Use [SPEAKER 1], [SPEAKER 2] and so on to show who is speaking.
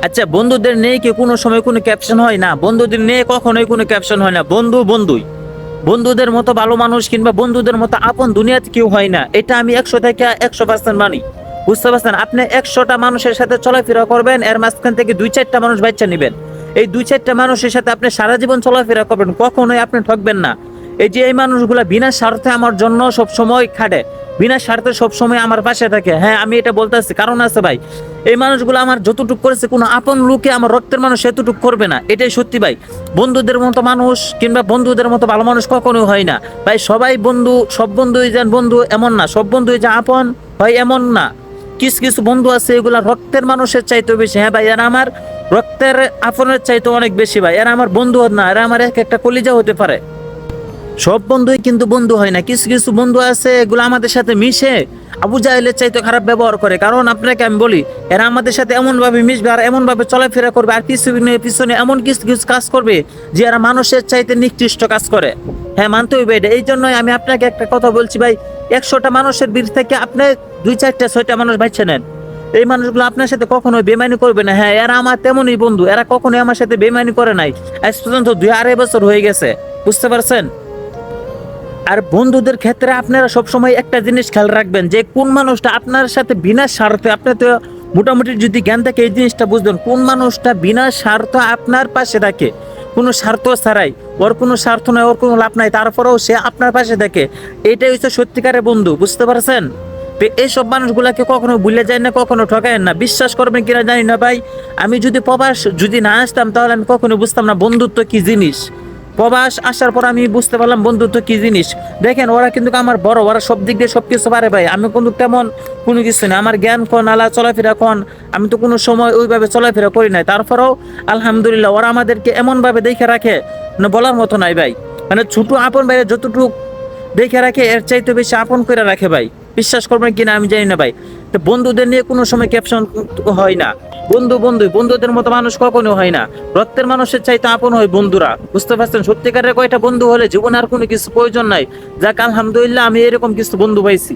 [SPEAKER 1] আচ্ছা, বন্ধুদের নিয়ে কি কোনো সময় কোনো ক্যাপশন হয় না? বন্ধুদের নিয়ে কখনোই কোনো ক্যাপশন হয় না। বন্ধু বন্ধুই, বন্ধুদের মতো ভালো মানুষ কিংবা বন্ধুদের মতো আপন দুনিয়াতে কেউ হয় না। এটা আমি 100 থেকে 100% মানি। বুঝতে পারছেন? আপনি 100টা মানুষের সাথে চলাফেরা করবেন, এর মাঝখান থেকে 2-4টা মানুষ বাচ্চা নিবেন। এই 2-4টা মানুষের সাথে আপনি সারা জীবন চলাফেরা করবেন, কখনোই আপনি ঠকবেন না। এই যে এই মানুষগুলা বিনা স্বার্থে আমার জন্য সব সময় খাটে, বিনা স্বার্থে সব সময় আমার পাশে থাকে। হ্যাঁ, আমি এটা বলতেছি, কারণ আছে ভাই। এই মানুষগুলো আমার যতটুকু করেছে কোনো আপন লোকে আমার রক্তের মানুষ এতটুকু করবে না, এটাই সত্যি ভাই। বন্ধুদের মতো মানুষ কিংবা বন্ধুদের মতো ভালো মানুষ কখনোই হয় না ভাই। সবাই বন্ধু, সব বন্ধুই যেন বন্ধু এমন না, সব বন্ধুই যে আপন হয় এমন না। কিছু কিছু বন্ধু আছে এগুলা রক্তের মানুষের চাইতে বেশি। হ্যাঁ ভাই, এরা আমার রক্তের আপনের চাইতে অনেক বেশি ভাই। এরা আমার বন্ধু না, এরা আমার এক একটা কলিজা হতে পারে। সব বন্ধুই কিন্তু বন্ধু হয় না। কিছু কিছু বন্ধু আছে এগুলো আমাদের সাথে মিশে আবু জাহেলের চাইতে খারাপ ব্যবহার করে। কারণ আপনাকে আমি বলি, এরা আমাদের সাথে এমন ভাবে মিশবে আর এমন ভাবে চলাফেরা করবে আর পিছনে পিছনে এমন কিছু কিছু কাজ করবে যে এরা মানুষের চাইতে নিকৃষ্ট কাজ করে। হ্যাঁ, মানতে হইবে এটা। এই জন্যই আমি আপনাকে একটা কথা বলছি ভাই, 100টা মানুষের ভিড় থেকে আপনি 2-4টা 6টা মানুষ বাঁচে নেন। এই মানুষগুলো আপনার সাথে কখনোই বেমানি করবে না। হ্যাঁ, এরা আমার তেমনই বন্ধু, এরা কখনোই আমার সাথে বেমানি করে নাই। আজ পর্যন্ত 2-2.5 বছর হয়ে গেছে। বুঝতে পারছেন? আর বন্ধুদের ক্ষেত্রে আপনারা সবসময় একটা জিনিস খেয়াল রাখবেন, যে কোন মানুষটা আপনার সাথে বিনা স্বার্থে, আপনি তো মোটামুটি যদি জ্ঞান থাকে এই জিনিসটা বুঝবেন, কোন মানুষটা বিনা স্বার্থ আপনার পাশে থাকে, কোনো স্বার্থ ছাড়াই। ওর কোনো স্বার্থ নাই, ওর কোনো লাভ নাই, তারপরেও সে আপনার পাশে থাকে। এটাই হচ্ছে সত্যিকারের বন্ধু। বুঝতে পারছেন? তো এইসব মানুষগুলাকে কখনো ভুলে যায় না, কখনো ঠকায় না। বিশ্বাস করবেন কিনা জানি না ভাই, আমি যদি প্রবাস যদি না আসতাম তাহলে আমি কখনো বুঝতাম না বন্ধুত্ব কি জিনিস। প্রবাস আসার পর আমি বুঝতে পারলাম বন্ধুত্ব কি জিনিস। দেখেন, ওরা কিন্তু আমার বড়, ওরা সব দিক দিয়ে সবকিছু পারে ভাই। আমি কিন্তু তেমন কোনো কিছু না, আমার জ্ঞান কন, আলা চলাফেরা কন, আমি তো কোনো সময় ওইভাবে চলাফেরা করি নাই। তারপরেও আলহামদুলিল্লাহ ওরা আমাদেরকে এমন ভাবে দেখে রাখে না বলার মতো নাই ভাই। মানে ছোট আপন ভাই যতটুকু দেখে রাখে এর চাইতে বেশি আপন করে রাখে ভাই। বিশ্বাস করবেন কিনা আমি জানি না ভাই। তো বন্ধুদের নিয়ে কোনো সময় ক্যাপশন হয় না। বন্ধু বন্ধুই, বন্ধুদের মতো মানুষ কখনো হয় না। রক্তের মানুষের চাইতে আপন হয় বন্ধুরা। বুঝতে পারছেন? সত্যিকারের কয়টা বন্ধু হলে জীবনে আর কোনো কিছু প্রয়োজন নাই। যাক আলহামদুলিল্লাহ আমি এরকম কিছু বন্ধু পাইছি।